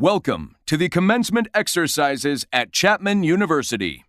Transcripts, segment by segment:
Welcome to the commencement exercises at Chapman University.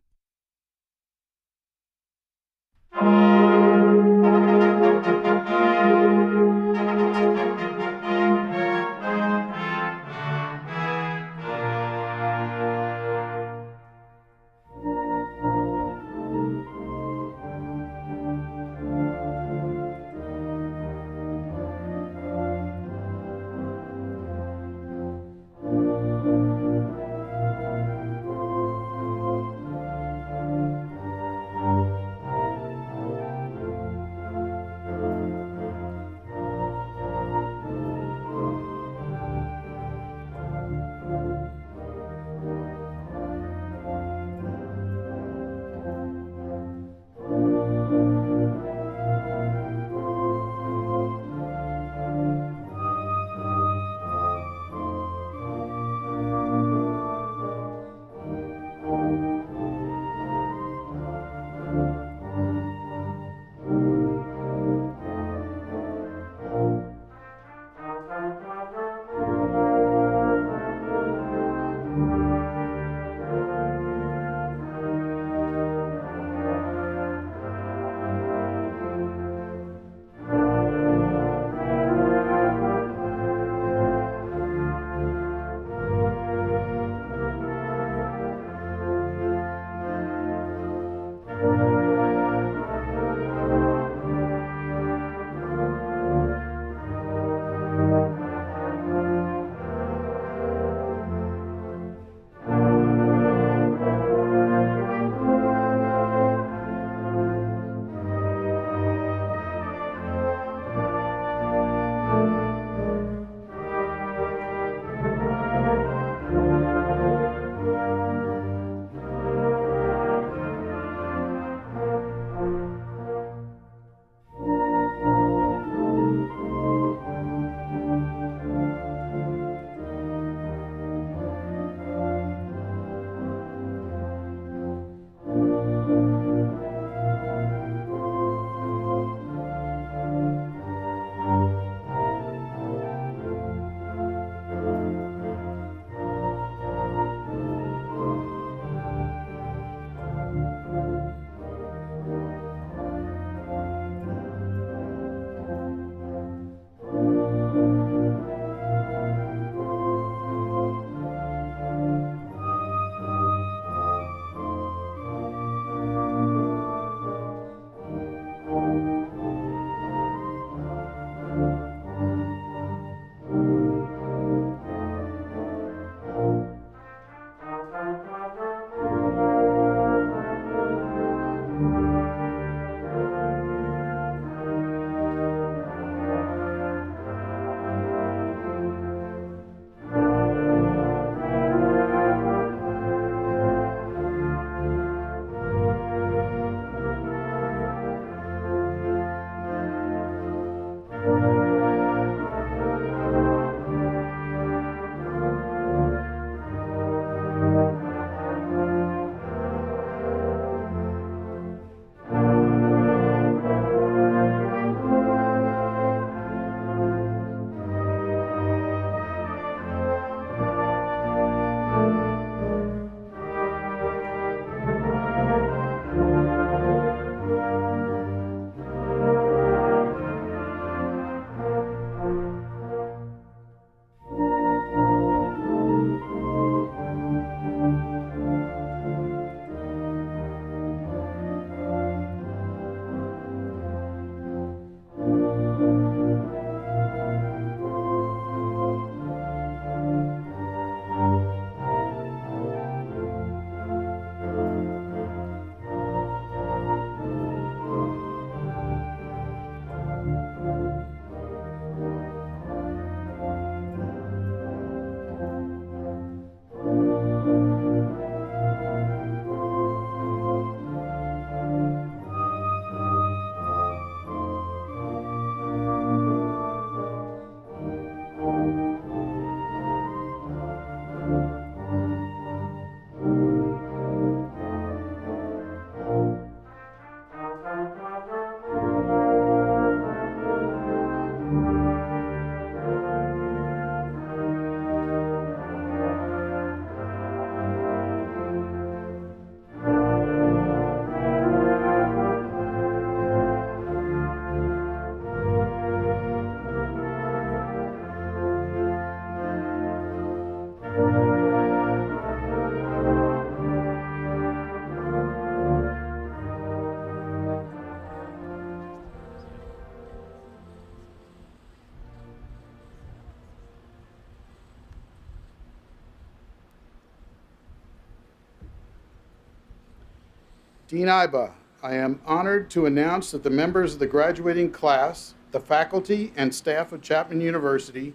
Dean Iba, I am honored to announce that the members of the graduating class, the faculty and staff of Chapman University,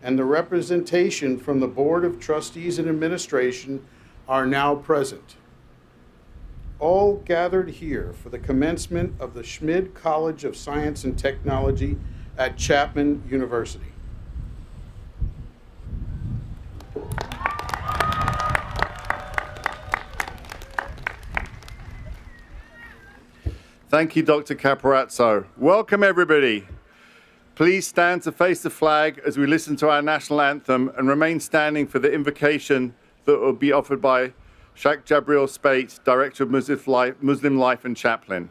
and the representation from the Board of Trustees and Administration are now present. All gathered here for the commencement of the Schmid College of Science and Technology at Chapman University. Thank you, Dr. Caparazzo. Welcome, everybody. Please stand to face the flag as we listen to our national anthem and remain standing for the invocation that will be offered by Sheikh Jabril Spate, Director of Muslim Life and Chaplain.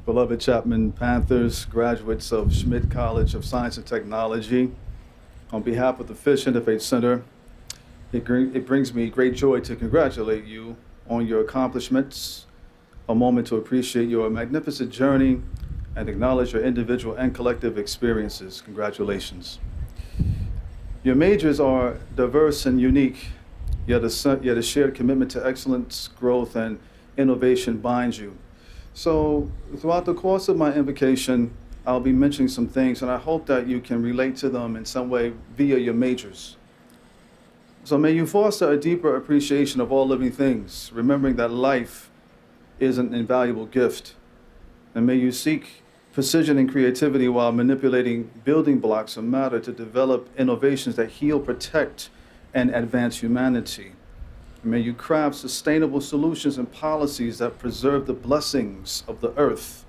Beloved Chapman Panthers, graduates of Schmid College of Science and Technology, on behalf of the Fish Interfaith Center, it brings me great joy to congratulate you on your accomplishments, a moment to appreciate your magnificent journey and acknowledge your individual and collective experiences. Congratulations. Your majors are diverse and unique, yet a shared commitment to excellence, growth, and innovation binds you. So throughout the course of my invocation, I'll be mentioning some things, and I hope that you can relate to them in some way via your majors. So may you foster a deeper appreciation of all living things, remembering that life is an invaluable gift. And may you seek precision and creativity while manipulating building blocks of matter to develop innovations that heal, protect, and advance humanity. May you craft sustainable solutions and policies that preserve the blessings of the earth.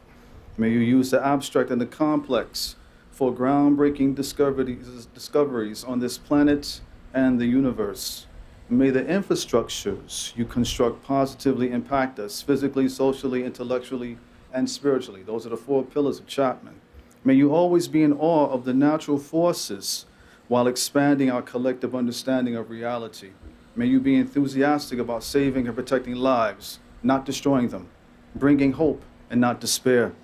May you use the abstract and the complex for groundbreaking discoveries on this planet and the universe. May the infrastructures you construct positively impact us physically, socially, intellectually, and spiritually. Those are the 4 pillars of Chapman. May you always be in awe of the natural forces while expanding our collective understanding of reality. May you be enthusiastic about saving and protecting lives, not destroying them, bringing hope and not despair.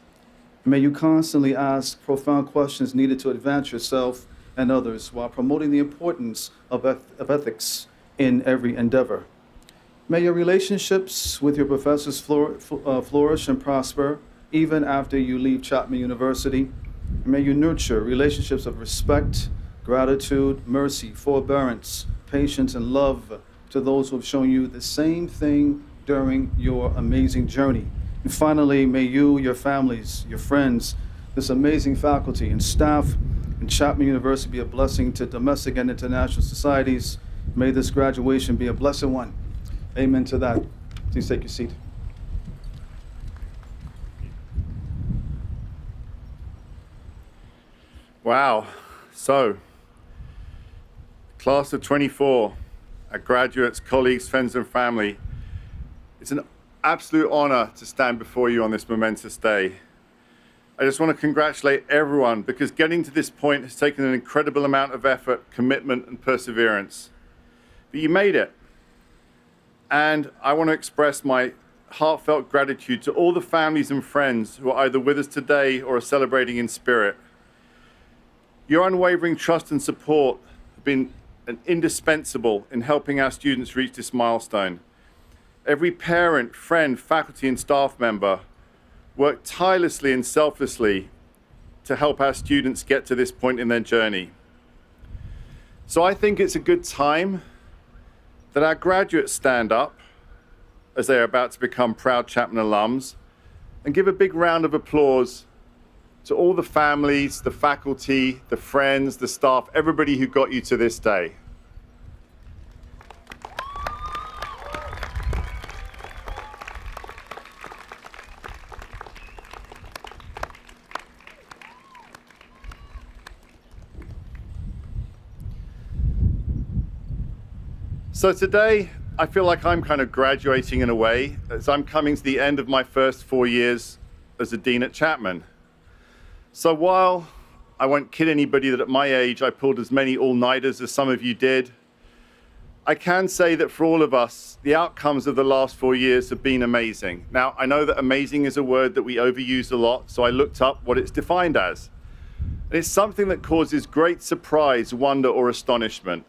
May you constantly ask profound questions needed to advance yourself and others while promoting the importance of ethics in every endeavor. May your relationships with your professors flourish and prosper even after you leave Chapman University. May you nurture relationships of respect, gratitude, mercy, forbearance, patience, and love to those who have shown you the same thing during your amazing journey. And finally, may you, your families, your friends, this amazing faculty and staff in Chapman University be a blessing to domestic and international societies. May this graduation be a blessed one. Amen to that. Please take your seat. Wow. So, Class of 24, our graduates, colleagues, friends, and family, it's an absolute honor to stand before you on this momentous day. I just want to congratulate everyone because getting to this point has taken an incredible amount of effort, commitment, and perseverance. But you made it. And I want to express my heartfelt gratitude to all the families and friends who are either with us today or are celebrating in spirit. Your unwavering trust and support have been indispensable in helping our students reach this milestone. Every parent, friend, faculty, and staff member worked tirelessly and selflessly to help our students get to this point in their journey. So I think it's a good time that our graduates stand up as they are about to become proud Chapman alums and give a big round of applause to all the families, the faculty, the friends, the staff, everybody who got you to this day. So today, I feel like I'm kind of graduating in a way, as I'm coming to the end of my first 4 years as a dean at Chapman. So while I won't kid anybody that at my age I pulled as many all-nighters as some of you did, I can say that for all of us, the outcomes of the last 4 years have been amazing. Now, I know that amazing is a word that we overuse a lot, so I looked up what it's defined as. And it's something that causes great surprise, wonder, or astonishment.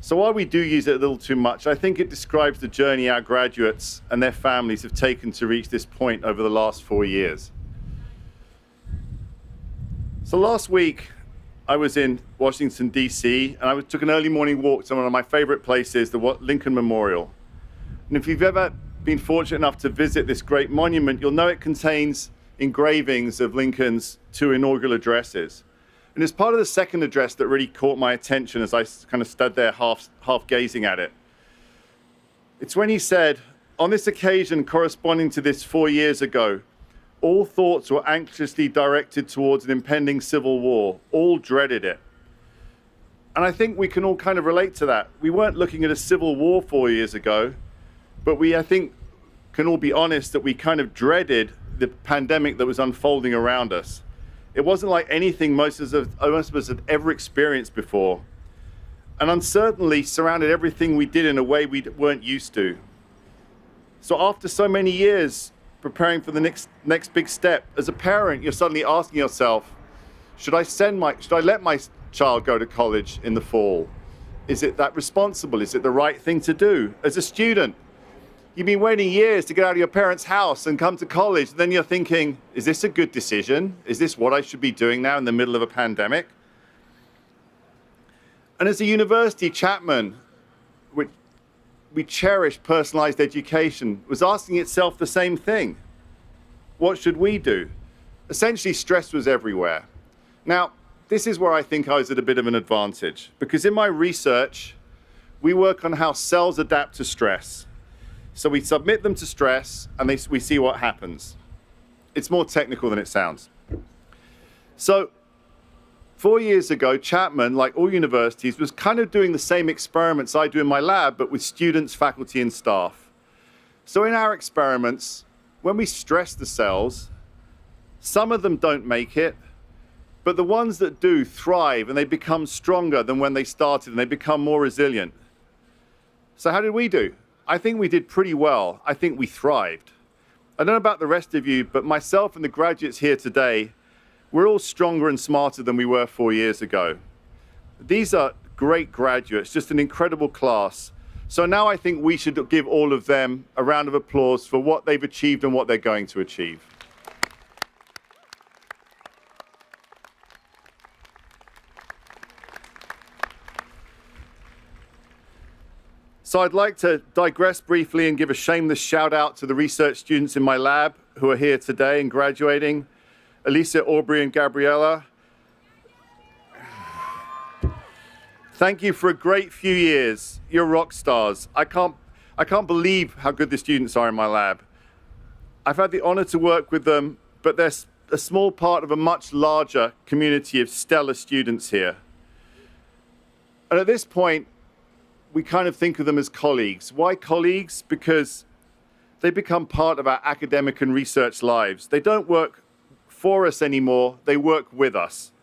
So while we do use it a little too much, I think it describes the journey our graduates and their families have taken to reach this point over the last 4 years. So last week, I was in Washington, D.C., and I took an early morning walk to one of my favorite places, the Lincoln Memorial. And if you've ever been fortunate enough to visit this great monument, you'll know it contains engravings of Lincoln's 2 inaugural addresses. And it's part of the second address that really caught my attention as I kind of stood there half gazing at it. It's when he said, "On this occasion corresponding to this 4 years ago, all thoughts were anxiously directed towards an impending civil war. All dreaded it." And I think we can all kind of relate to that. We weren't looking at a civil war 4 years ago, but we, I think, can all be honest that we kind of dreaded the pandemic that was unfolding around us. It wasn't like anything most of us had ever experienced before. And uncertainty surrounded everything we did in a way we weren't used to. So after so many years preparing for the next big step, as a parent, you're suddenly asking yourself, should I let my child go to college in the fall? Is it that responsible? Is it the right thing to do? As a student, you've been waiting years to get out of your parents' house and come to college. And then you're thinking, is this a good decision? Is this what I should be doing now in the middle of a pandemic? And as a university, Chapman, which we cherish personalized education, was asking itself the same thing. What should we do? Essentially, stress was everywhere. Now, this is where I think I was at a bit of an advantage, because in my research, we work on how cells adapt to stress. So we submit them to stress, and we see what happens. It's more technical than it sounds. So 4 years ago, Chapman, like all universities, was kind of doing the same experiments I do in my lab, but with students, faculty, and staff. So in our experiments, when we stress the cells, some of them don't make it, but the ones that do thrive, and they become stronger than when they started, and they become more resilient. So how did we do? I think we did pretty well. I think we thrived. I don't know about the rest of you, but myself and the graduates here today, we're all stronger and smarter than we were 4 years ago. These are great graduates, just an incredible class. So now I think we should give all of them a round of applause for what they've achieved and what they're going to achieve. So I'd like to digress briefly and give a shameless shout out to the research students in my lab who are here today and graduating. Elisa, Aubrey, and Gabriella. Thank you for a great few years. You're rock stars. I can't believe how good the students are in my lab. I've had the honor to work with them, but they're a small part of a much larger community of stellar students here. And at this point, we kind of think of them as colleagues. Why colleagues? Because they become part of our academic and research lives. They don't work for us anymore, they work with us.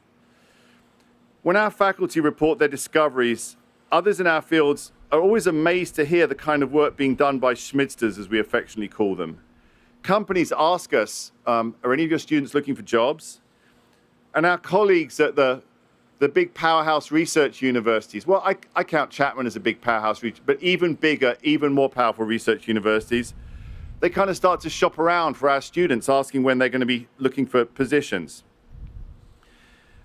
When our faculty report their discoveries, others in our fields are always amazed to hear the kind of work being done by Schmidsters, as we affectionately call them. Companies ask us, are any of your students looking for jobs? And our colleagues at the big powerhouse research universities, well, I count Chapman as a big powerhouse, but even bigger, even more powerful research universities, they kind of start to shop around for our students, asking when they're going to be looking for positions.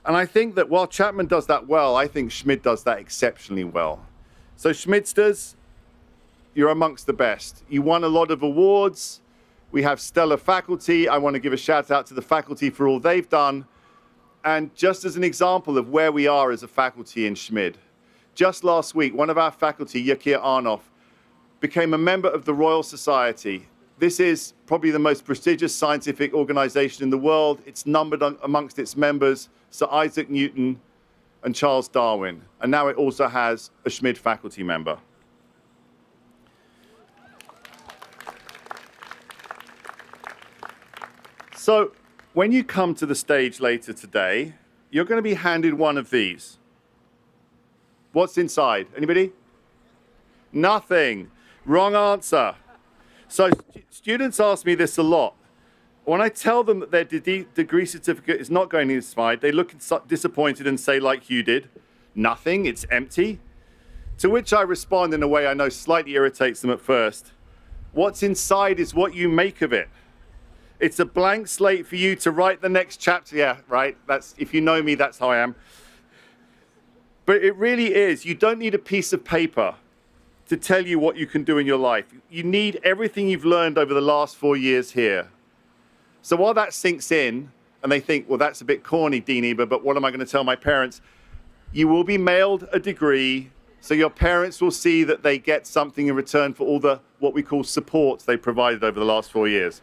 And I think that while Chapman does that well, I think Schmid does that exceptionally well. So Schmidsters, you're amongst the best. You won a lot of awards. We have stellar faculty. I want to give a shout out to the faculty for all they've done. And just as an example of where we are as a faculty in Schmid, just last week, one of our faculty, Yesha Patel, became a member of the Royal Society. This is probably the most prestigious scientific organization in the world. It's numbered amongst its members Sir Isaac Newton and Charles Darwin. And now it also has a Schmid faculty member. So when you come to the stage later today, you're going to be handed one of these. What's inside? Anybody? Nothing. Wrong answer. So students ask me this a lot. When I tell them that their degree certificate is not going inside, they look disappointed and say, like you did, nothing, it's empty. To which I respond in a way I know slightly irritates them at first. What's inside is what you make of it. It's a blank slate for you to write the next chapter. Yeah, right. That's, if you know me, that's how I am. But it really is. You don't need a piece of paper to tell you what you can do in your life. You need everything you've learned over the last 4 years here. So while that sinks in, and they think, well, that's a bit corny, Dean Eber, but what am I going to tell my parents? You will be mailed a degree, so your parents will see that they get something in return for all the, what we call support they provided over the last 4 years.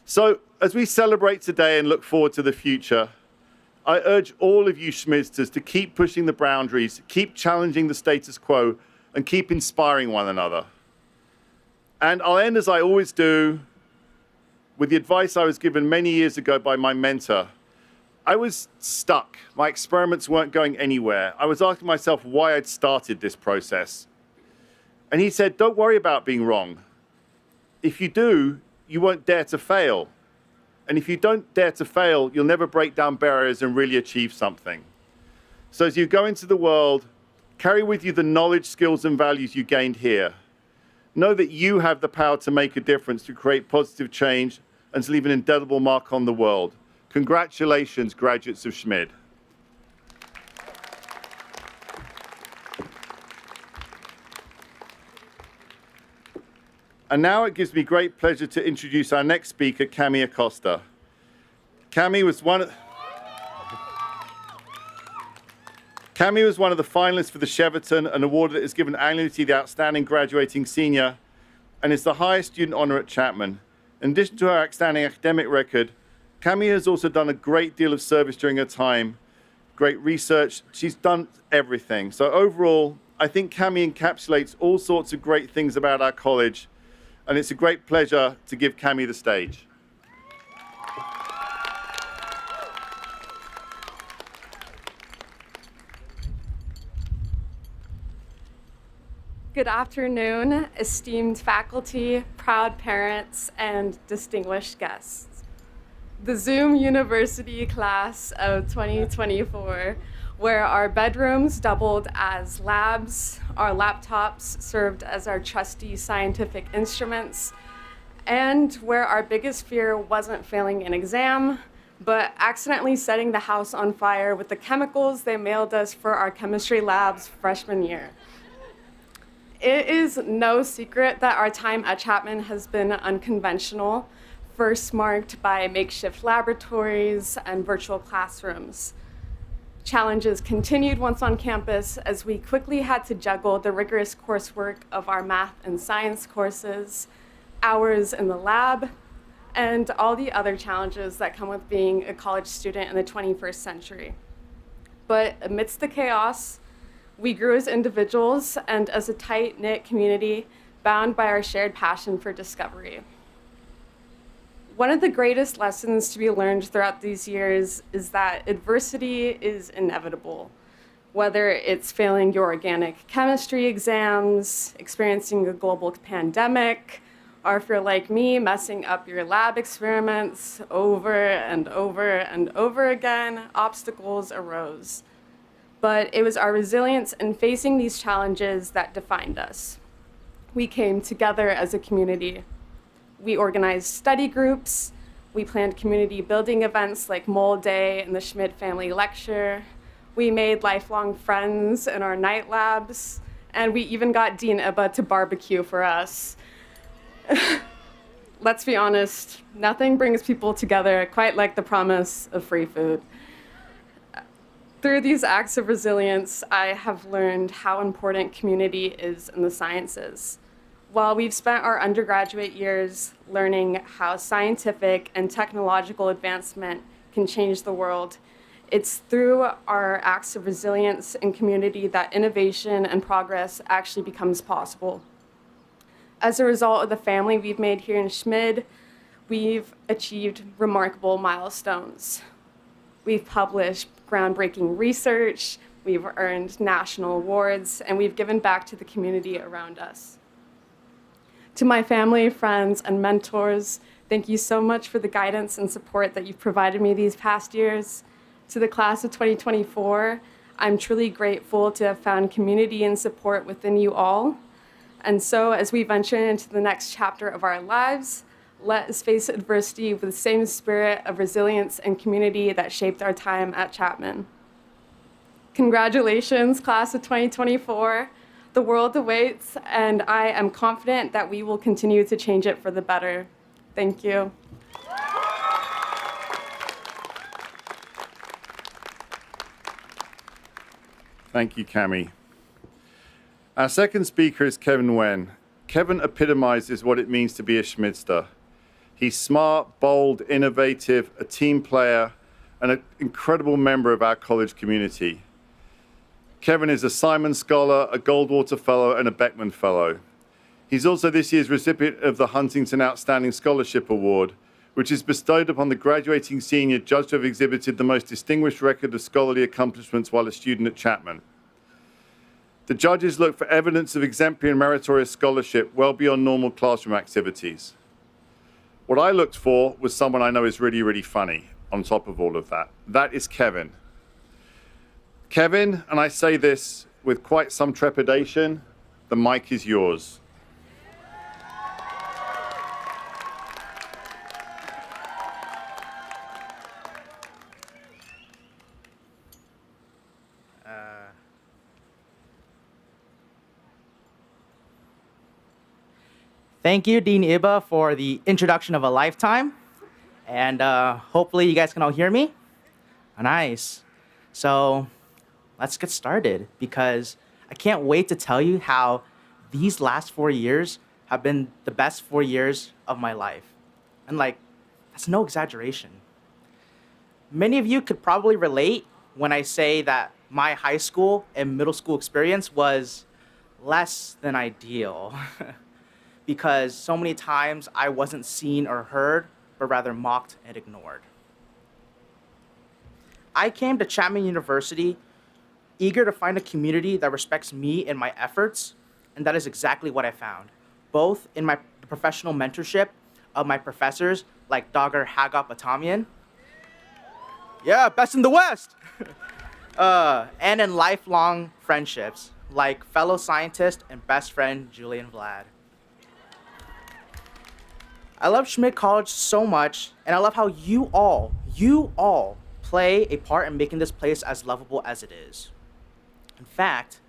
So as we celebrate today and look forward to the future, I urge all of you Schmidsters to keep pushing the boundaries, keep challenging the status quo, and keep inspiring one another. And I'll end, as I always do, with the advice I was given many years ago by my mentor. I was stuck. My experiments weren't going anywhere. I was asking myself why I'd started this process. And he said, don't worry about being wrong. If you do, you won't dare to fail. And if you don't dare to fail, you'll never break down barriers and really achieve something. So as you go into the world, carry with you the knowledge, skills, and values you gained here. Know that you have the power to make a difference, to create positive change, and to leave an indelible mark on the world. Congratulations, graduates of Schmid. And now it gives me great pleasure to introduce our next speaker, Camy Aosta. Camy was one of the finalists for the Cheverton, an award that is given annually to the outstanding graduating senior, and is the highest student honor at Chapman. In addition to her outstanding academic record, Camy has also done a great deal of service during her time, great research. She's done everything. So overall, I think Camy encapsulates all sorts of great things about our college, and it's a great pleasure to give Camy the stage. Good afternoon, esteemed faculty, proud parents, and distinguished guests. The Zoom University class of 2024, where our bedrooms doubled as labs, our laptops served as our trusty scientific instruments, and where our biggest fear wasn't failing an exam, but accidentally setting the house on fire with the chemicals they mailed us for our chemistry lab's freshman year. It is no secret that our time at Chapman has been unconventional, first marked by makeshift laboratories and virtual classrooms. Challenges continued once on campus as we quickly had to juggle the rigorous coursework of our math and science courses, hours in the lab, and all the other challenges that come with being a college student in the 21st century. But amidst the chaos, we grew as individuals and as a tight-knit community bound by our shared passion for discovery. One of the greatest lessons to be learned throughout these years is that adversity is inevitable. Whether it's failing your organic chemistry exams, experiencing a global pandemic, or if you're like me, messing up your lab experiments over and over and over again, obstacles arose. But it was our resilience in facing these challenges that defined us. We came together as a community. We organized study groups. We planned community building events like Mole Day and the Schmid Family Lecture. We made lifelong friends in our night labs. And we even got Dean Ibba to barbecue for us. Let's be honest, nothing brings people together quite like the promise of free food. Through these acts of resilience, I have learned how important community is in the sciences. While we've spent our undergraduate years learning how scientific and technological advancement can change the world, it's through our acts of resilience and community that innovation and progress actually becomes possible. As a result of the family we've made here in Schmid, we've achieved remarkable milestones. We've published groundbreaking research, we've earned national awards, and we've given back to the community around us. To my family, friends, and mentors, thank you so much for the guidance and support that you've provided me these past years. To the class of 2024, I'm truly grateful to have found community and support within you all. And so as we venture into the next chapter of our lives, let us face adversity with the same spirit of resilience and community that shaped our time at Chapman. Congratulations, class of 2024. The world awaits, and I am confident that we will continue to change it for the better. Thank you. Thank you, Camy. Our second speaker is Kevin Wen. Kevin epitomizes what it means to be a Schmidster. He's smart, bold, innovative, a team player, and an incredible member of our college community. Kevin is a Simon Scholar, a Goldwater Fellow, and a Beckman Fellow. He's also this year's recipient of the Huntington Outstanding Scholarship Award, which is bestowed upon the graduating senior judged to have exhibited the most distinguished record of scholarly accomplishments while a student at Chapman. The judges look for evidence of exemplary and meritorious scholarship well beyond normal classroom activities. What I looked for was someone I know is really, really funny on top of all of that. That is Kevin. Kevin, and I say this with quite some trepidation, the mic is yours. Thank you, Dean Ibba, for the introduction of a lifetime. And hopefully you guys can all hear me. Nice. So let's get started, because I can't wait to tell you how these last 4 years have been the best 4 years of my life. And that's no exaggeration. Many of you could probably relate when I say that my high school and middle school experience was less than ideal. Because so many times I wasn't seen or heard, but rather mocked and ignored. I came to Chapman University eager to find a community that respects me and my efforts, and that is exactly what I found, both in my professional mentorship of my professors like Dr. Haggop Atamian, yeah, best in the West, and in lifelong friendships like fellow scientist and best friend Julian Vlad. I love Schmid College so much, and I love how you all play a part in making this place as lovable as it is. In fact,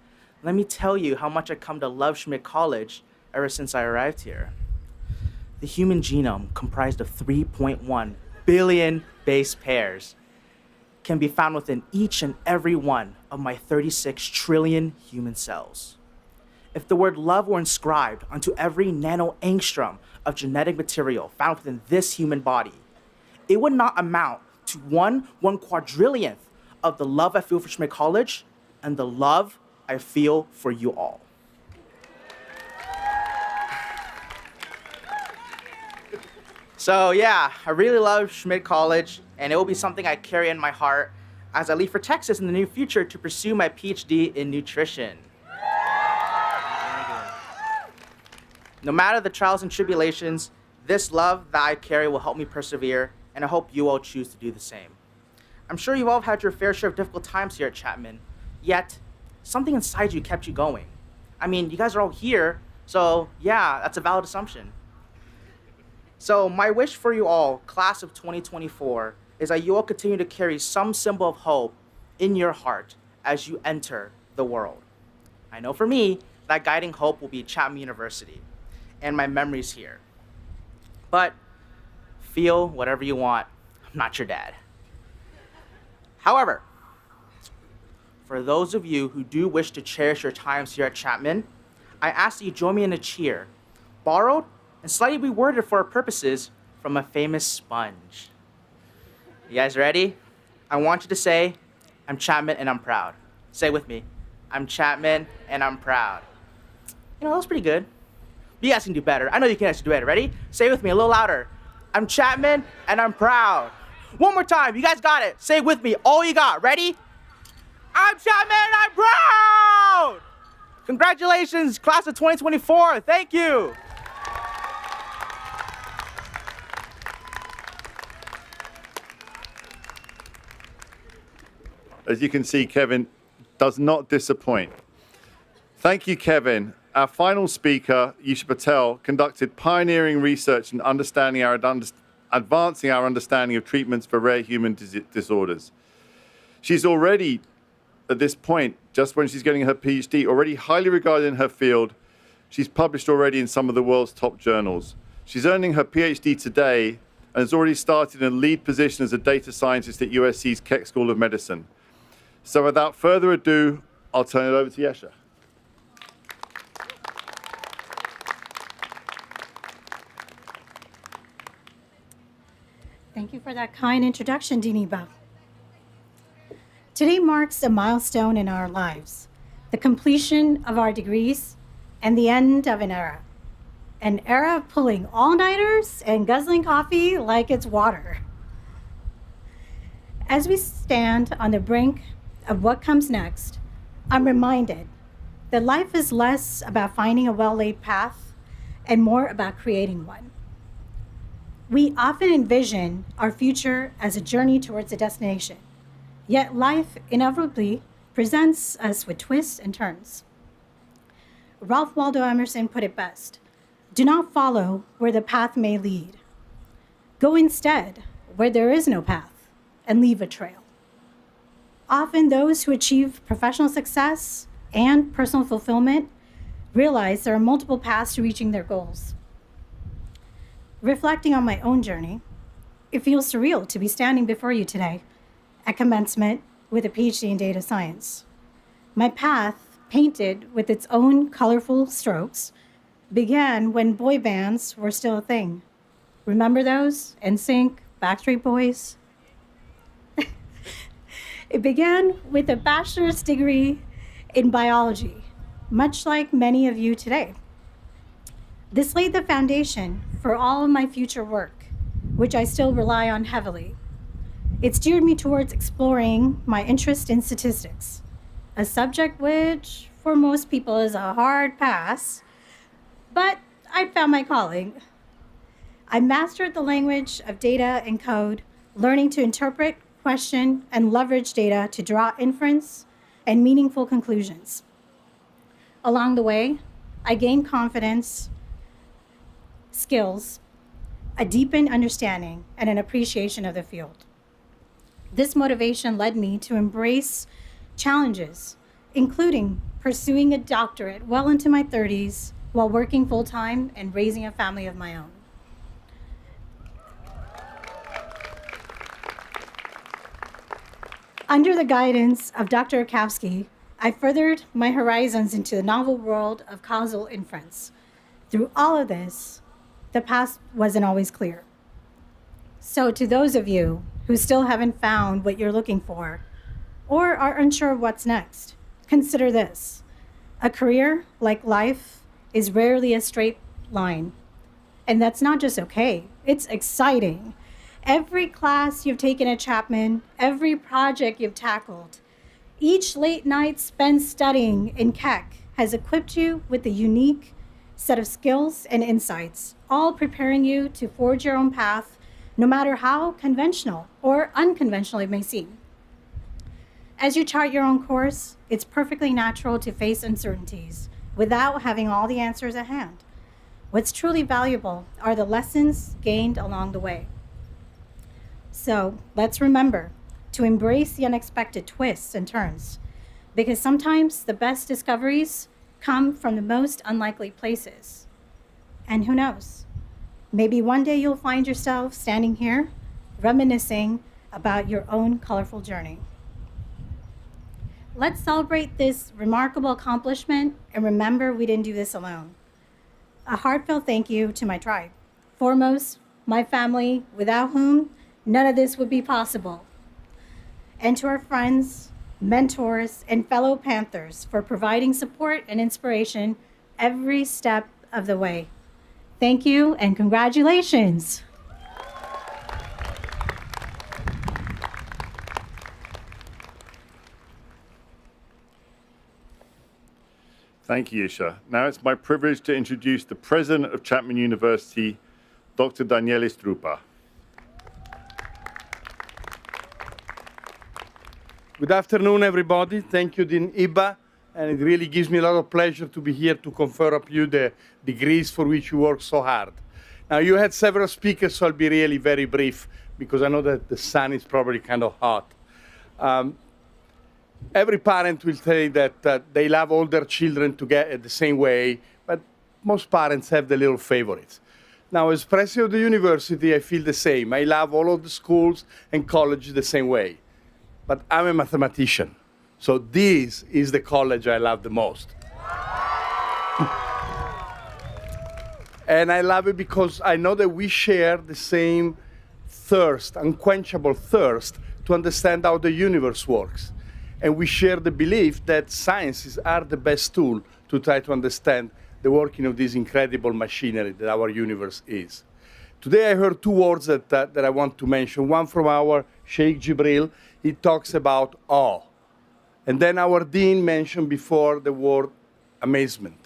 let me tell you how much I've come to love Schmid College ever since I arrived here. The human genome, comprised of 3.1 billion base pairs, can be found within each and every one of my 36 trillion human cells. If the word love were inscribed onto every nanoangstrom of genetic material found within this human body, it would not amount to one quadrillionth of the love I feel for Schmid College and the love I feel for you all. So yeah, I really love Schmid College, and it will be something I carry in my heart as I leave for Texas in the near future to pursue my PhD in nutrition. No matter the trials and tribulations, this love that I carry will help me persevere, and I hope you all choose to do the same. I'm sure you all have had your fair share of difficult times here at Chapman, yet something inside you kept you going. I mean, you guys are all here, so yeah, that's a valid assumption. So my wish for you all, class of 2024, is that you all continue to carry some symbol of hope in your heart as you enter the world. I know for me, that guiding hope will be Chapman University and my memories here. But feel whatever you want. I'm not your dad. However, for those of you who do wish to cherish your times here at Chapman, I ask that you join me in a cheer, borrowed and slightly reworded for our purposes from a famous sponge. You guys ready? I want you to say, I'm Chapman and I'm proud. Say it with me. I'm Chapman and I'm proud. You know, that was pretty good. You guys can do better. I know you can actually do better. Ready? Say it with me a little louder. I'm Chapman and I'm proud. One more time. You guys got it. Say it with me. All you got. Ready? I'm Chapman and I'm proud! Congratulations, class of 2024. Thank you. As you can see, Kevin does not disappoint. Thank you, Kevin. Our final speaker, Yesha Patel, conducted pioneering research in advancing our understanding of treatments for rare human disorders. She's already, at this point, just when she's getting her PhD, already highly regarded in her field. She's published already in some of the world's top journals. She's earning her PhD today and has already started in a lead position as a data scientist at USC's Keck School of Medicine. So without further ado, I'll turn it over to Yesha. Thank you for that kind introduction, Diniba. Today marks a milestone in our lives, the completion of our degrees and the end of an era of pulling all-nighters and guzzling coffee like it's water. As we stand on the brink of what comes next, I'm reminded that life is less about finding a well-laid path and more about creating one. We often envision our future as a journey towards a destination, yet life inevitably presents us with twists and turns. Ralph Waldo Emerson put it best: do not follow where the path may lead. Go instead where there is no path and leave a trail. Often those who achieve professional success and personal fulfillment realize there are multiple paths to reaching their goals. Reflecting on my own journey, it feels surreal to be standing before you today at commencement with a PhD in data science. My path, painted with its own colorful strokes, began when boy bands were still a thing. Remember those? NSYNC, Backstreet Boys? It began with a bachelor's degree in biology, much like many of you today. This laid the foundation for all of my future work, which I still rely on heavily. It steered me towards exploring my interest in statistics, a subject which for most people is a hard pass, but I found my calling. I mastered the language of data and code, learning to interpret, question, and leverage data to draw inference and meaningful conclusions. Along the way, I gained confidence, skills, a deepened understanding, and an appreciation of the field. This motivation led me to embrace challenges, including pursuing a doctorate well into my 30s while working full-time and raising a family of my own. Under the guidance of Dr. Akowski, I furthered my horizons into the novel world of causal inference. Through all of this, the path wasn't always clear. So to those of you who still haven't found what you're looking for or are unsure of what's next, consider this. A career, like life, is rarely a straight line. And that's not just okay, It's exciting. Every class you've taken at Chapman, every project you've tackled, each late night spent studying in Keck has equipped you with a unique set of skills and insights, all preparing you to forge your own path, no matter how conventional or unconventional it may seem. As you chart your own course, it's perfectly natural to face uncertainties without having all the answers at hand. What's truly valuable are the lessons gained along the way. So let's remember to embrace the unexpected twists and turns, because sometimes the best discoveries come from the most unlikely places. And who knows, maybe one day you'll find yourself standing here reminiscing about your own colorful journey. Let's celebrate this remarkable accomplishment and remember we didn't do this alone. A heartfelt thank you to my tribe. Foremost, my family, without whom none of this would be possible. And to our friends, mentors, and fellow Panthers for providing support and inspiration every step of the way. Thank you and congratulations. Thank you, Yesha. Now it's my privilege to introduce the President of Chapman University, Dr. Daniele Struppa. Good afternoon, everybody. Thank you, Dean Iba. And it really gives me a lot of pleasure to be here to confer upon you the degrees for which you work so hard. Now, you had several speakers, so I'll be really very brief because I know that the sun is probably kind of hot. Every parent will say that they love all their children to get the same way, but most parents have the little favorites. Now, as president of the university, I feel the same. I love all of the schools and colleges the same way. But I'm a mathematician, so this is the college I love the most. And I love it because I know that we share the same thirst, unquenchable thirst, to understand how the universe works. And we share the belief that sciences are the best tool to try to understand the working of this incredible machinery that our universe is. Today I heard two words that I want to mention. One from our Sheikh Jibril. He talks about awe. And then our dean mentioned before the word amazement.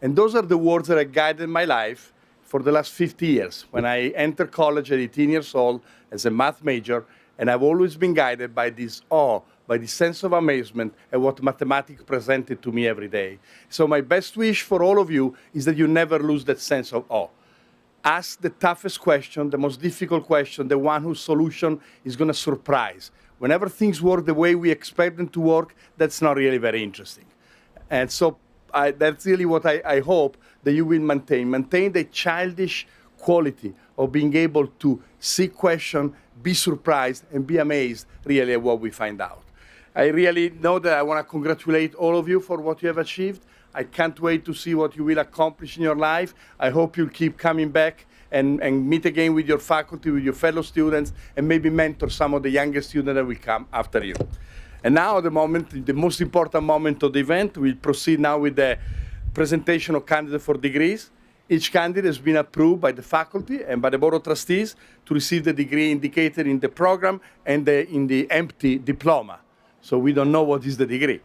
And those are the words that have guided my life for the last 50 years. When I entered college at 18 years old as a math major, and I've always been guided by this awe, by the sense of amazement at what mathematics presented to me every day. So my best wish for all of you is that you never lose that sense of awe. Ask the toughest question, the most difficult question, the one whose solution is going to surprise. Whenever things work the way we expect them to work, that's not really very interesting. And so that's really what I hope that you will maintain. Maintain the childish quality of being able to see question, be surprised, and be amazed really at what we find out. I really know that I want to congratulate all of you for what you have achieved. I can't wait to see what you will accomplish in your life. I hope you'll keep coming back and meet again with your faculty, with your fellow students, and maybe mentor some of the younger students that will come after you. And now the most important moment of the event, we'll proceed now with the presentation of candidates for degrees. Each candidate has been approved by the faculty and by the Board of Trustees to receive the degree indicated in the program and in the empty diploma. So we don't know what is the degree.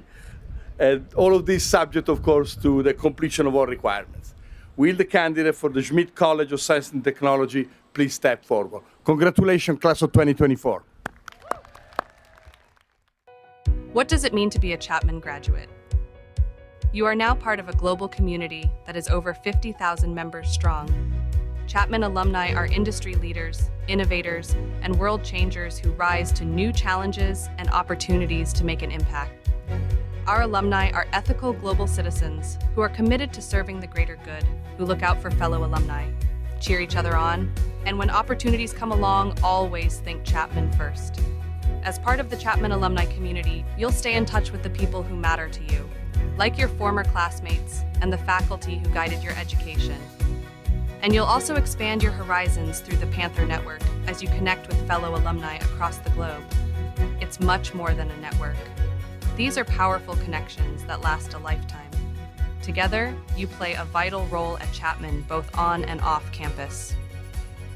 And all of this subject, of course, to the completion of all requirements. Will the candidate for the Schmid College of Science and Technology please step forward? Congratulations, class of 2024. What does it mean to be a Chapman graduate? You are now part of a global community that is over 50,000 members strong. Chapman alumni are industry leaders, innovators, and world changers who rise to new challenges and opportunities to make an impact. Our alumni are ethical global citizens who are committed to serving the greater good, who look out for fellow alumni, cheer each other on, and when opportunities come along, always think Chapman first. As part of the Chapman alumni community, you'll stay in touch with the people who matter to you, like your former classmates and the faculty who guided your education. And you'll also expand your horizons through the Panther Network as you connect with fellow alumni across the globe. It's much more than a network. These are powerful connections that last a lifetime. Together, you play a vital role at Chapman both on and off campus.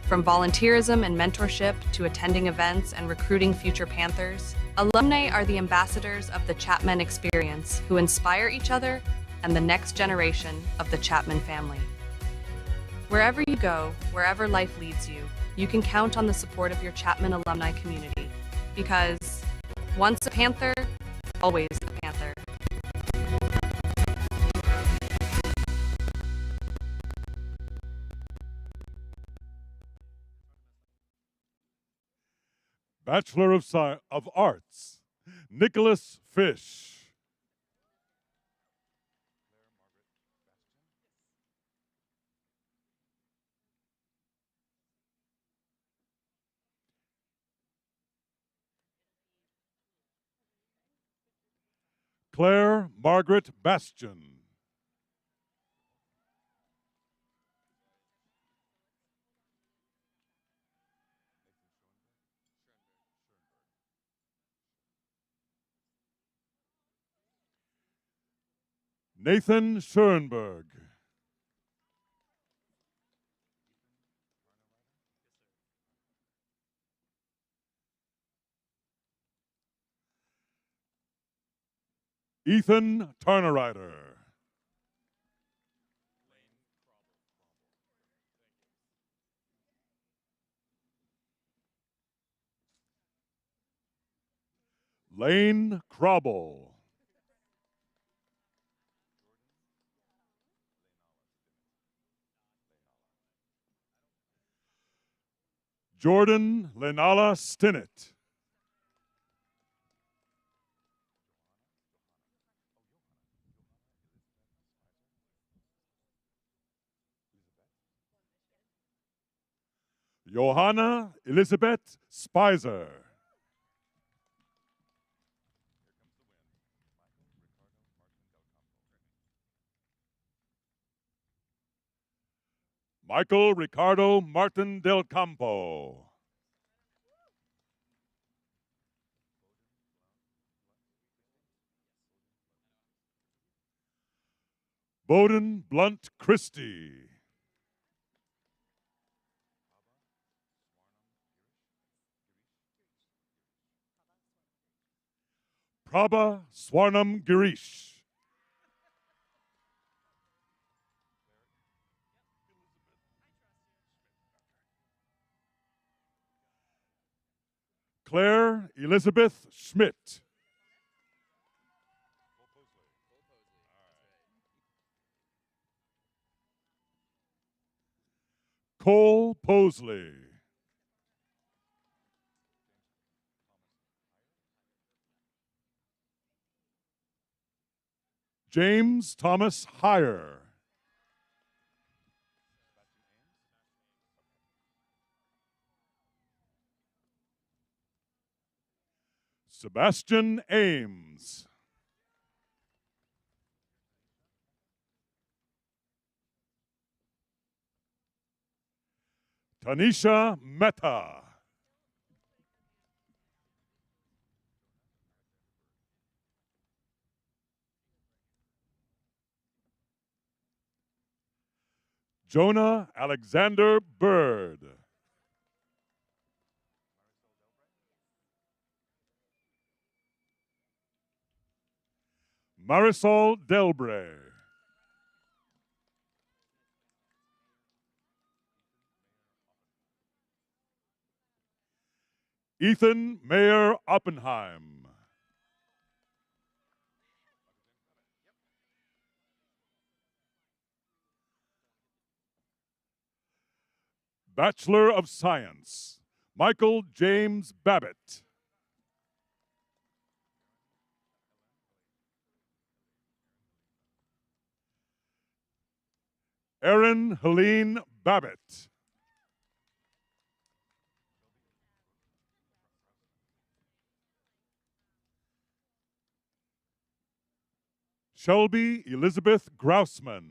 From volunteerism and mentorship to attending events and recruiting future Panthers, alumni are the ambassadors of the Chapman experience who inspire each other and the next generation of the Chapman family. Wherever you go, wherever life leads you, you can count on the support of your Chapman alumni community because once a Panther, always a Panther. Bachelor of Arts, Nicholas Fish. Claire Margaret Bastian. Nathan Schoenberg. Ethan Tarnerider. Lane Crobble. Jordan Lenala Stinnett. Johanna Elizabeth Spicer. Michael Ricardo Martin del Campo. Bowden Blunt Christie. Prabha Swarnam Girish. Claire Elizabeth Schmidt. Cole Posley. James Thomas Heyer. Sebastian Ames. Tanisha Mehta. Jonah Alexander Bird. Marisol Delbray. Ethan Mayer Oppenheim. Bachelor of Science, Michael James Babbitt. Erin Helene Babbitt. Shelby Elizabeth Grousman.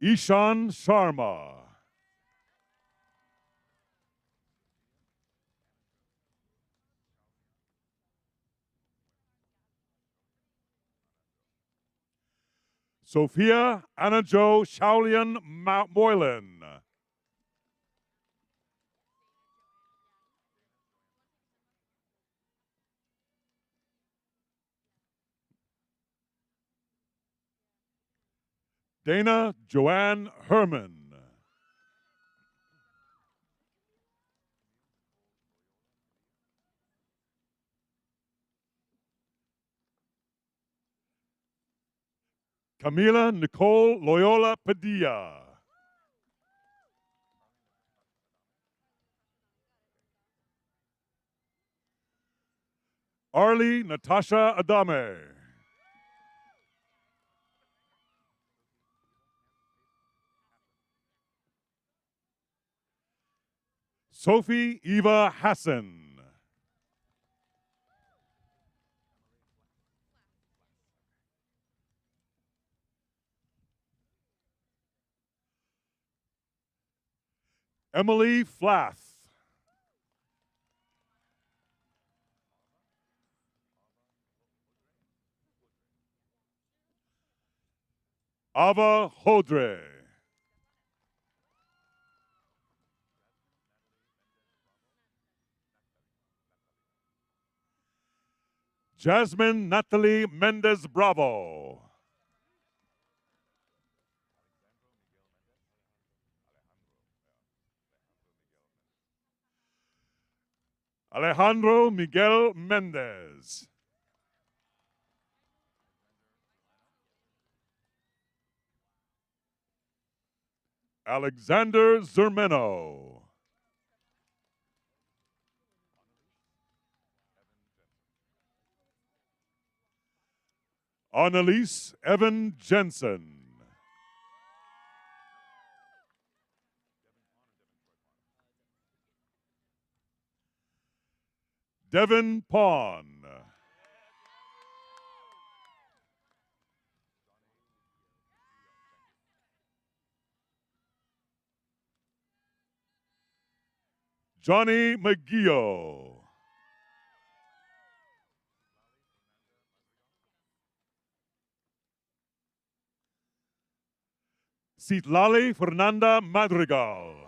Ishan Sharma. Sophia Anna Jo Shaolian Moylan. Dana Joanne Herman. Camila Nicole Loyola Padilla. Arlie Natasha Adame. Sophie Eva Hassan. Emily Flath. Ava Hodre. Jasmine Natalie Mendez Bravo. Alejandro Miguel Mendez. Alexander Zermeno. Annalise Evan Jensen. Devin Pawn. Johnny McGeough. Citlali Fernanda Madrigal.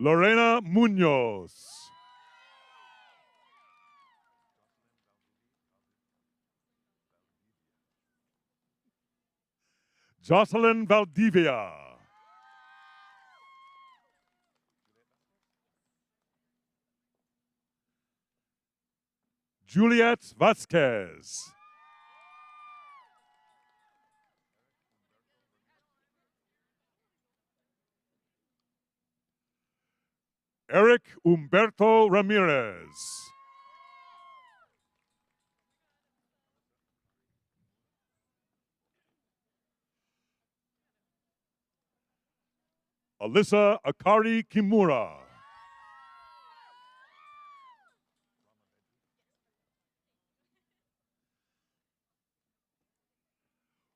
Lorena Munoz. Jocelyn Valdivia. Juliet Vasquez. Eric Humberto Ramirez. Alyssa Akari Kimura.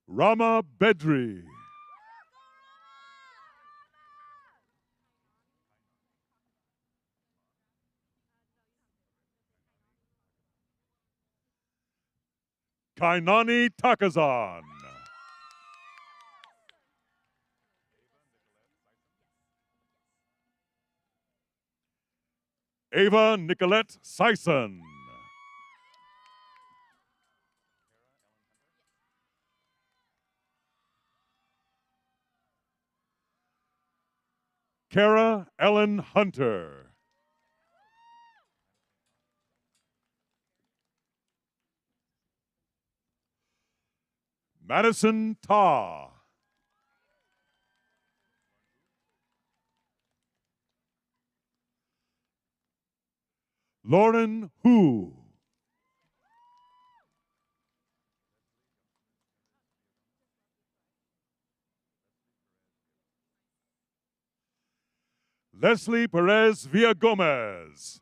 Rama Bedri. Kainani Takazan. Ava Nicolette Sison. Kara Ellen Hunter. Madison Ta. Lauren Hu. Leslie Perez Villagomez.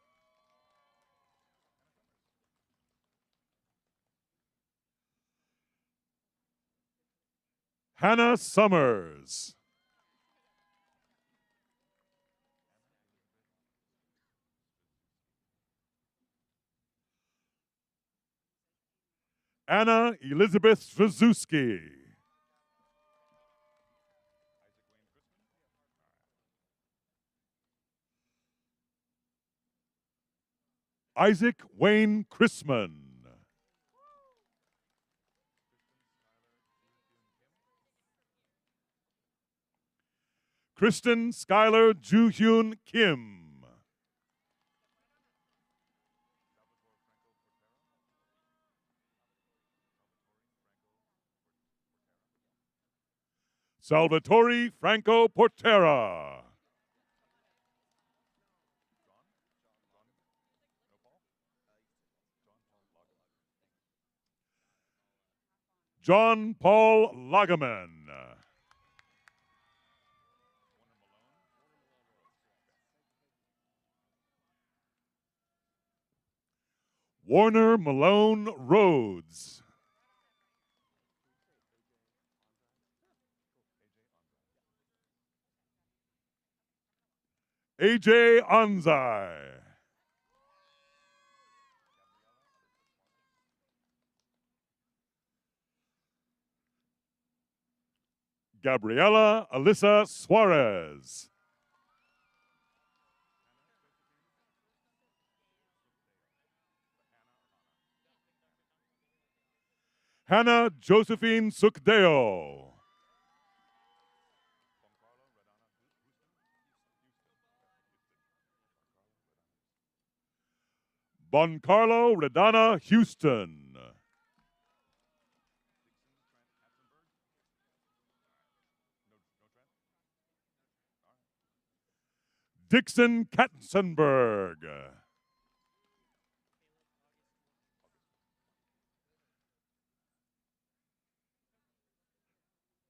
Hannah Summers. Anna Elizabeth Strzezuski. Isaac Wayne Chrisman. Kristen Skylar Joo-Hyun Kim. Salvatore Franco Portera. John Paul Lagerman. Warner Malone Rhodes. AJ Anzai. Gabriela Alyssa Suarez. Hannah Josephine Sukdeo. Boncarlo Redana Houston. Dixon Katzenberg.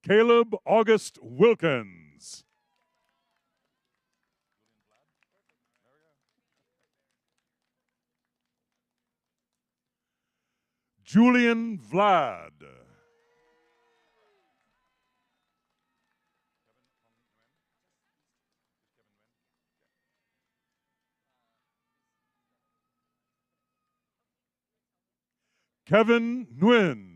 Caleb August Wilkins. Julian Vlad. Kevin Nguyen.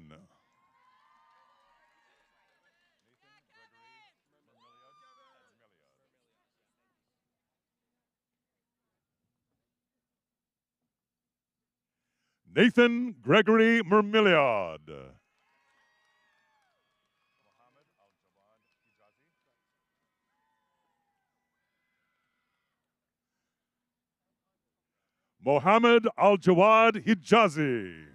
Nathan Gregory Mermiliod. Mohammed Al-Jawad Hijazi.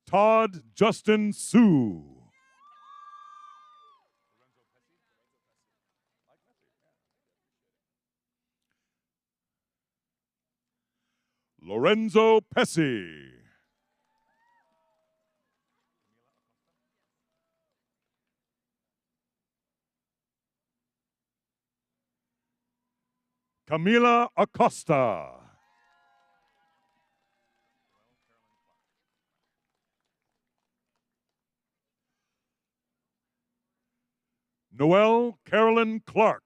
Todd Justin Sue. Lorenzo Pesci. Camila Acosta. Noelle Carolyn Clark.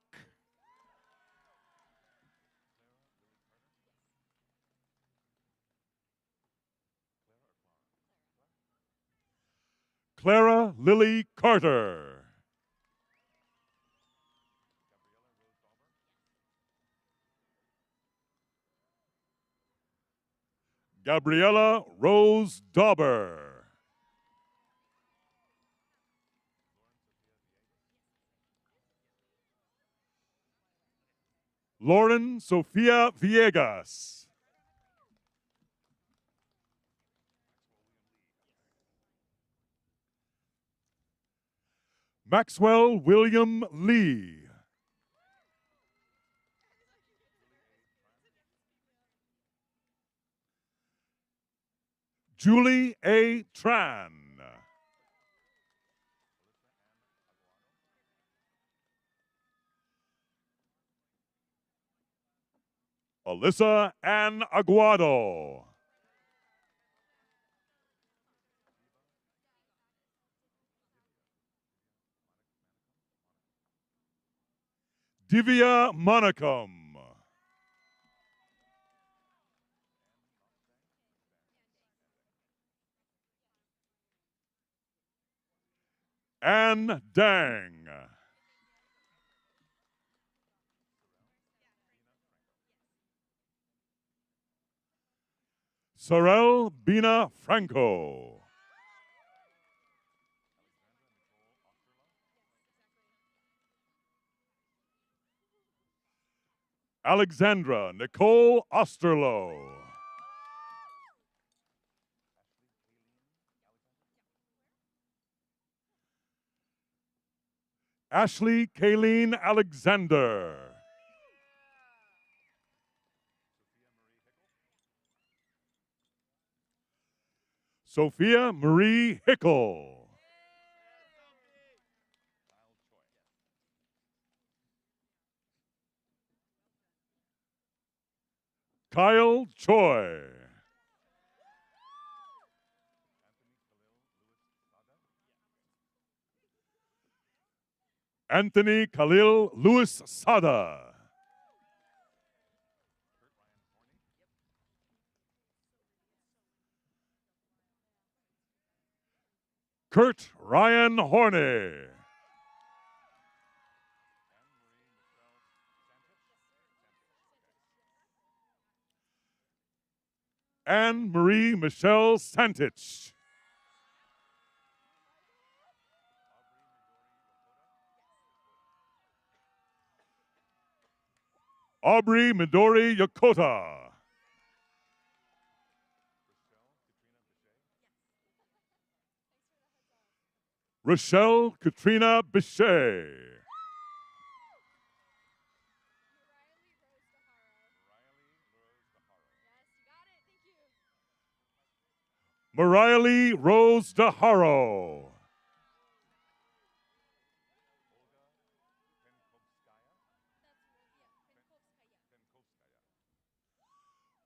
Clara Lily Carter. Gabriella Rose Dauber. Lauren Sofia Villegas. Maxwell William Lee. Julie A. Tran. Alyssa Ann Aguado. Divya Monakum. Ann Dang. Sorel Bina Franco. Alexandra Nicole Osterloh. Ashley Kayleen Alexander. Sophia Marie Hickle. Kyle Choi. Anthony Khalil Louis Sada. Kurt Ryan Horney. Anne Marie Michelle Santich. Aubrey Midori Yokota. Rochelle Katrina Bichet. Mariah Rose DeHaro.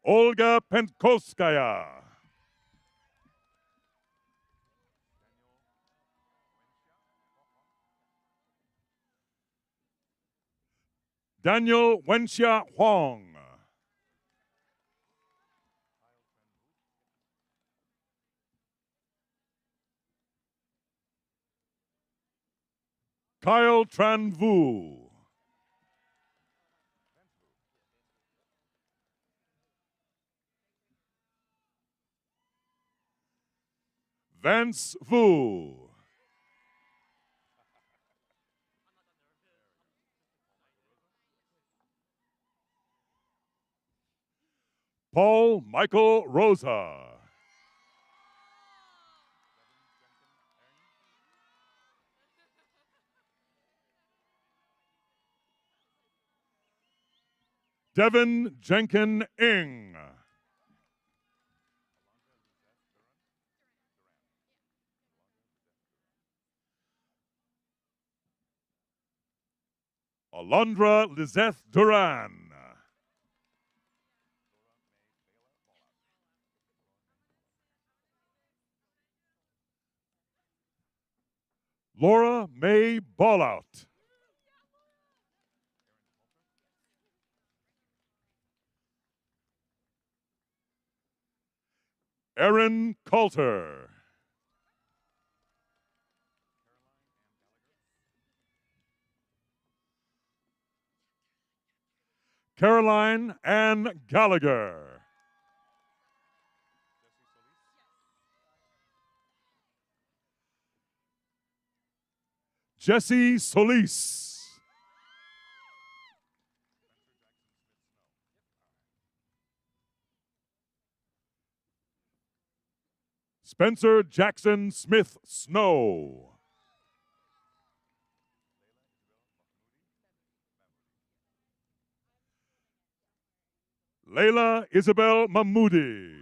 Olga Pentkovskaya. Daniel Wenxia Huang. Kyle Tranvu. Vance Vu. Paul Michael Rosa. Devin Jenkin Ing. Alondra Lizeth Duran. Laura May Ballout. Erin Coulter. Caroline Ann Gallagher. Jesse Solis. Spencer Jackson Smith Snow. Layla Isabel Mahmoudi.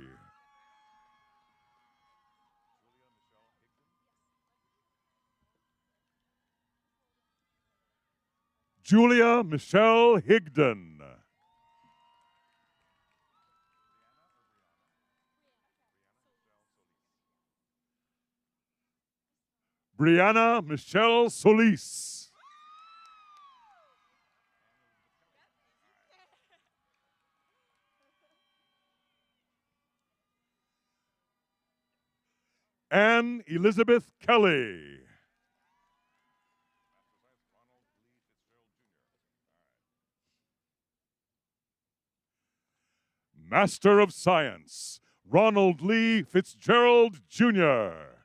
Julia Michelle Higdon. Brianna Michelle Solis. Ann Elizabeth Kelly. Master of Science, Ronald Lee Fitzgerald, Jr.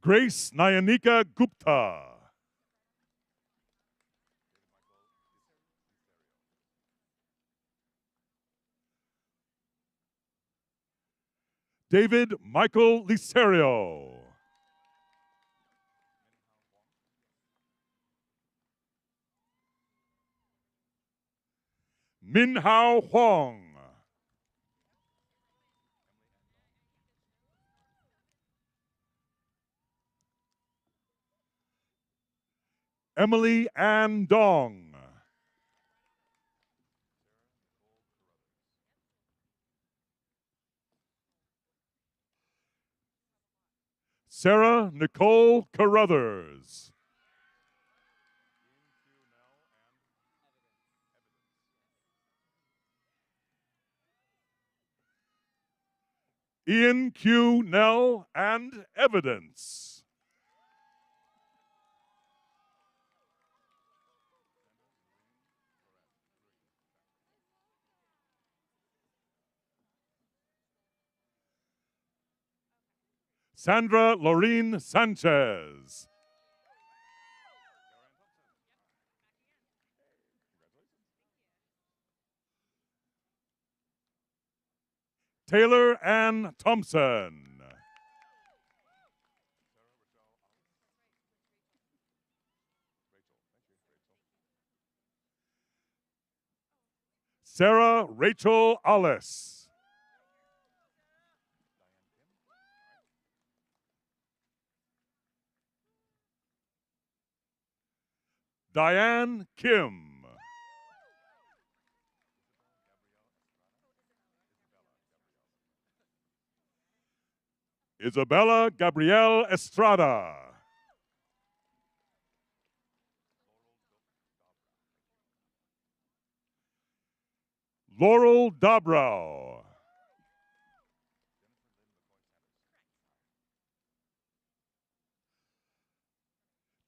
Grace Nayanika Gupta. David Michael Licerio. Min Hao Huang. Emily Ann Dong. Sarah Nicole Carruthers. Ian Q. Nell and Evidence. Sandra Laureen Sanchez. Taylor Ann Thompson. Sarah Rachel Allis. Diane Kim. Isabella Gabrielle Estrada. Laurel Dobrow.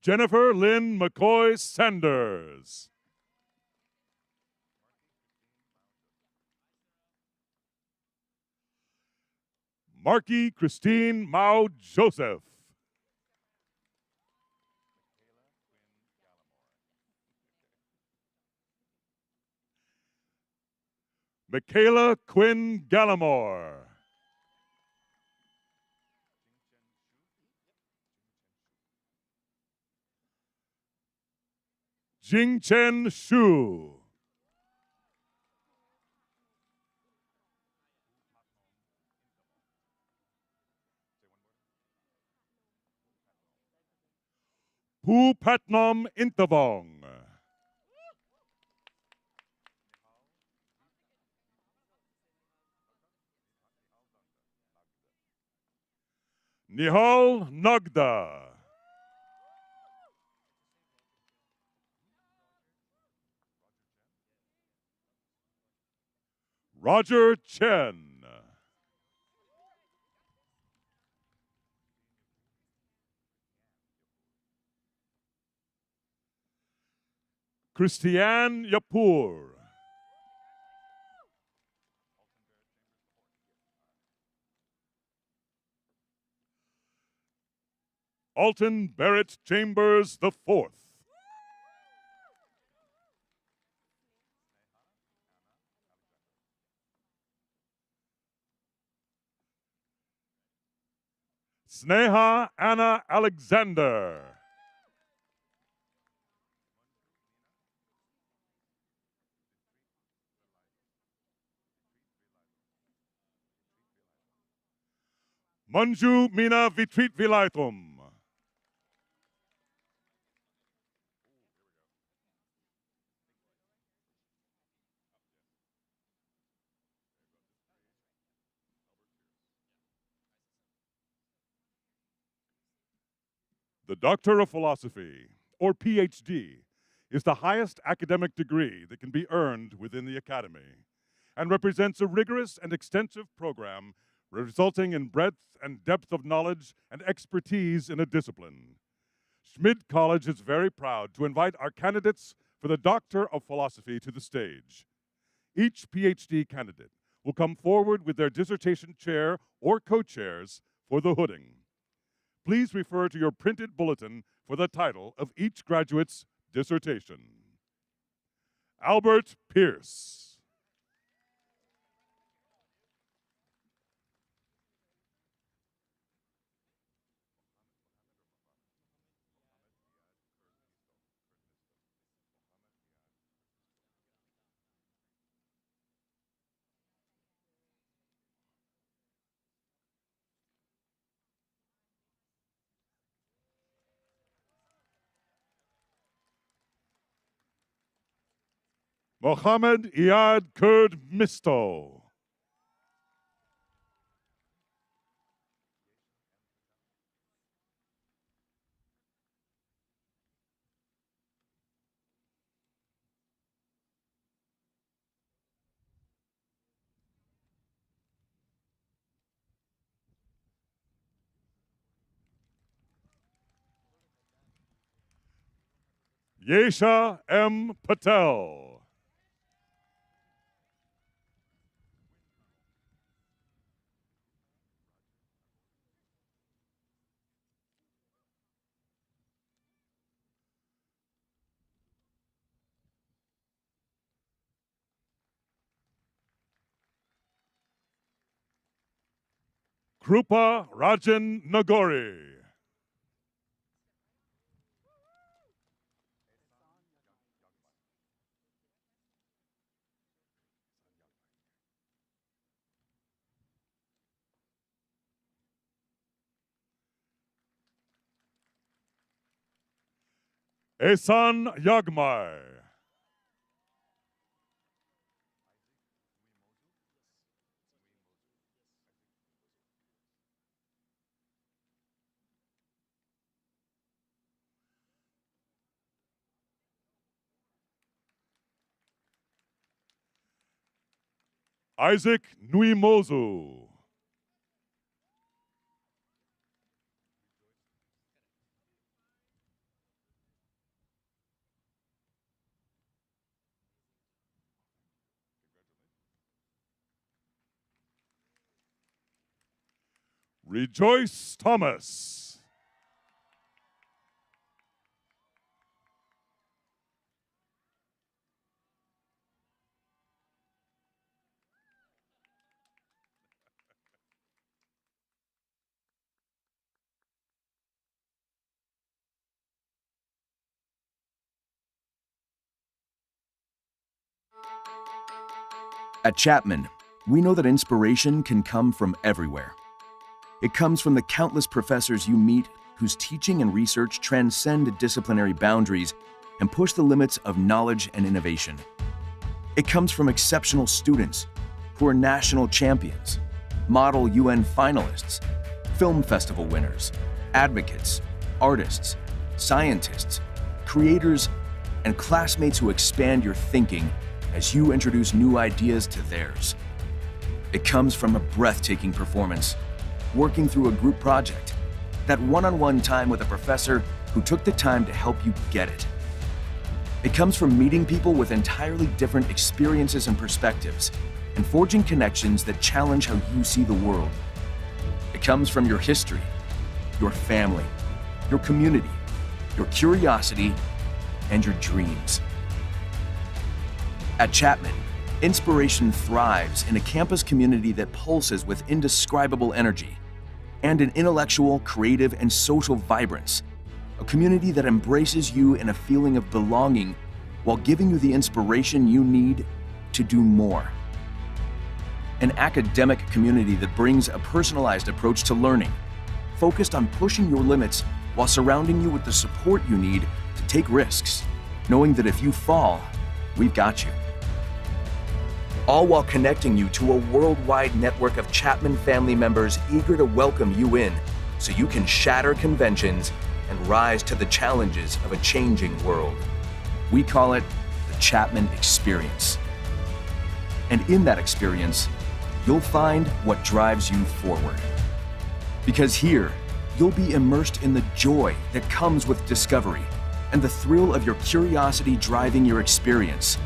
Jennifer Lynn McCoy Sanders. Marky Christine Mao Joseph. Michaela Quinn Gallimore. Jingchen Shu. Pu Patnom Intavong. Nihal Nagda. Roger Chen. Christiane Yapur. Alton Barrett Chambers IV. Sneha Anna Alexander. Manju Mina Vitrit Vilaitum. The Doctor of Philosophy, or PhD, is the highest academic degree that can be earned within the Academy and represents a rigorous and extensive program resulting in breadth and depth of knowledge and expertise in a discipline. Schmid College is very proud to invite our candidates for the Doctor of Philosophy to the stage. Each PhD candidate will come forward with their dissertation chair or co-chairs for the hooding. Please refer to your printed bulletin for the title of each graduate's dissertation. Albert Pierce. Mohammed Iyad Kurd Misto. Yesha M. Patel. Krupa Rajan Nagori. Ehsan Yagmai. Isaac Nuimozu. Rejoice Thomas. At Chapman, we know that inspiration can come from everywhere. It comes from the countless professors you meet whose teaching and research transcend disciplinary boundaries and push the limits of knowledge and innovation. It comes from exceptional students who are national champions, model UN finalists, film festival winners, advocates, artists, scientists, creators, and classmates who expand your thinking as you introduce new ideas to theirs. It comes from a breathtaking performance, working through a group project, that one-on-one time with a professor who took the time to help you get it. It comes from meeting people with entirely different experiences and perspectives, and forging connections that challenge how you see the world. It comes from your history, your family, your community, your curiosity, and your dreams. At Chapman, inspiration thrives in a campus community that pulses with indescribable energy, and an intellectual, creative, and social vibrance. A community that embraces you in a feeling of belonging while giving you the inspiration you need to do more. An academic community that brings a personalized approach to learning, focused on pushing your limits while surrounding you with the support you need to take risks, knowing that if you fall, we've got you. All while connecting you to a worldwide network of Chapman family members eager to welcome you in so you can shatter conventions and rise to the challenges of a changing world. We call it the Chapman Experience. And in that experience, you'll find what drives you forward. Because here, you'll be immersed in the joy that comes with discovery and the thrill of your curiosity driving your experience.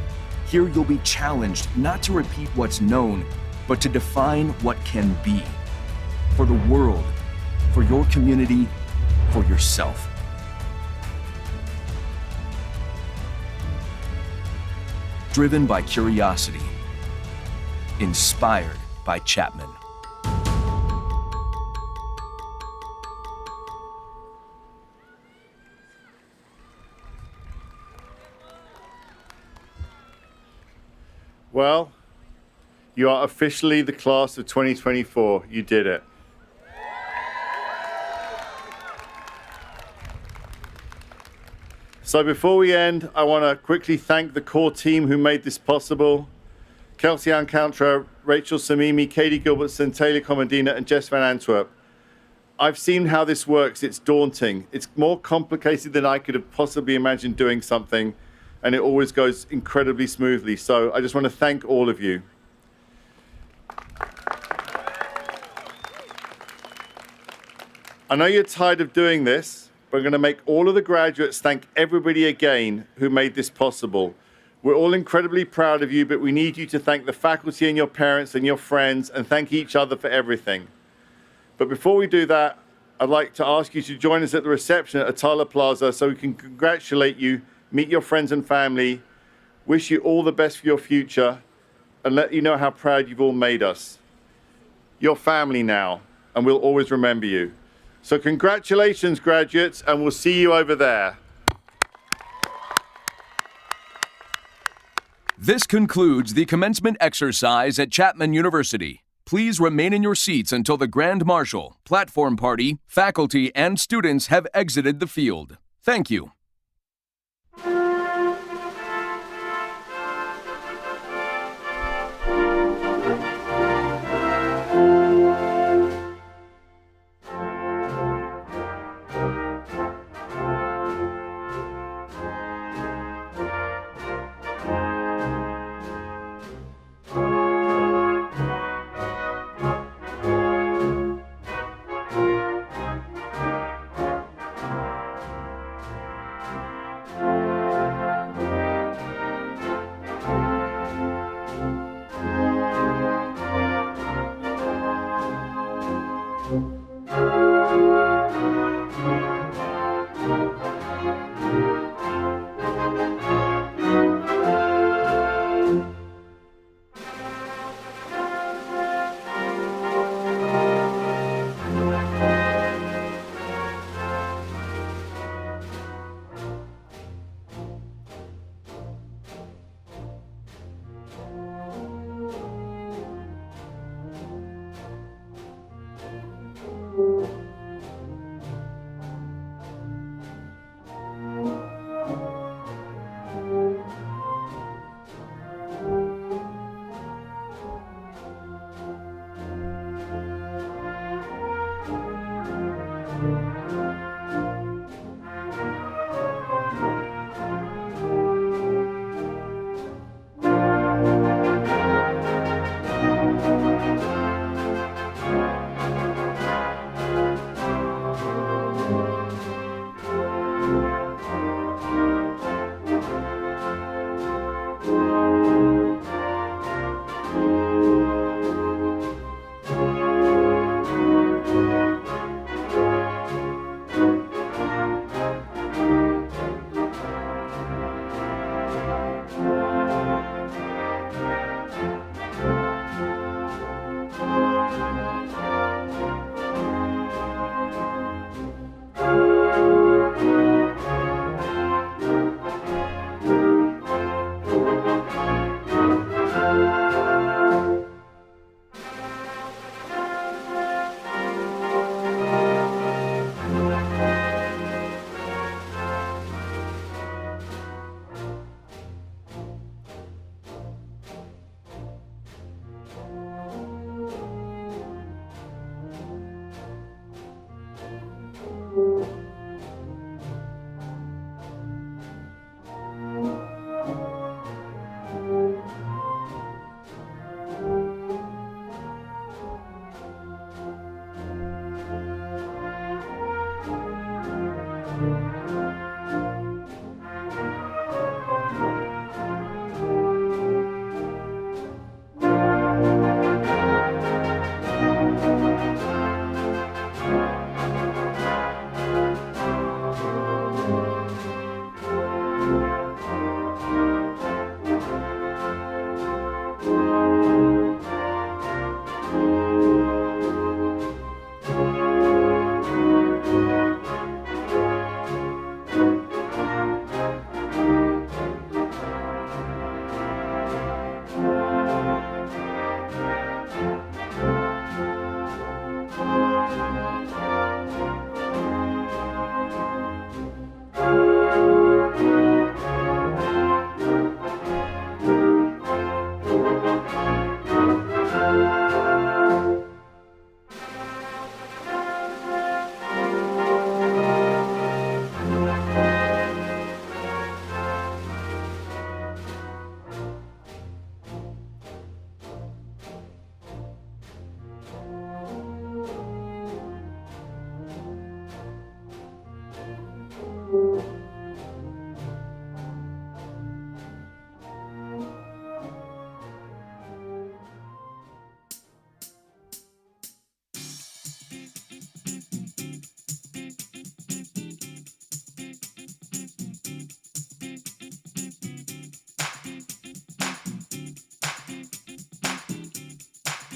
Here, you'll be challenged not to repeat what's known, but to define what can be. For the world, for your community, for yourself. Driven by curiosity. Inspired by Chapman. Well, you are officially the class of 2024. You did it. So before we end, I want to quickly thank the core team who made this possible. Kelsey Alcantara, Rachel Samimi, Katie Gilbertson, Taylor Comandina, and Jess Van Antwerp. I've seen how this works. It's daunting. It's more complicated than I could have possibly imagined doing something, and it always goes incredibly smoothly. So I just want to thank all of you. I know you're tired of doing this, but I'm going to make all of the graduates thank everybody again who made this possible. We're all incredibly proud of you, but we need you to thank the faculty and your parents and your friends and thank each other for everything. But before we do that, I'd like to ask you to join us at the reception at Atala Plaza so we can congratulate you, meet your friends and family, wish you all the best for your future, and let you know how proud you've all made us. You're family now, and we'll always remember you. So congratulations, graduates, and we'll see you over there. This concludes the commencement exercise at Chapman University. Please remain in your seats until the Grand Marshal, platform party, faculty, and students have exited the field. Thank you.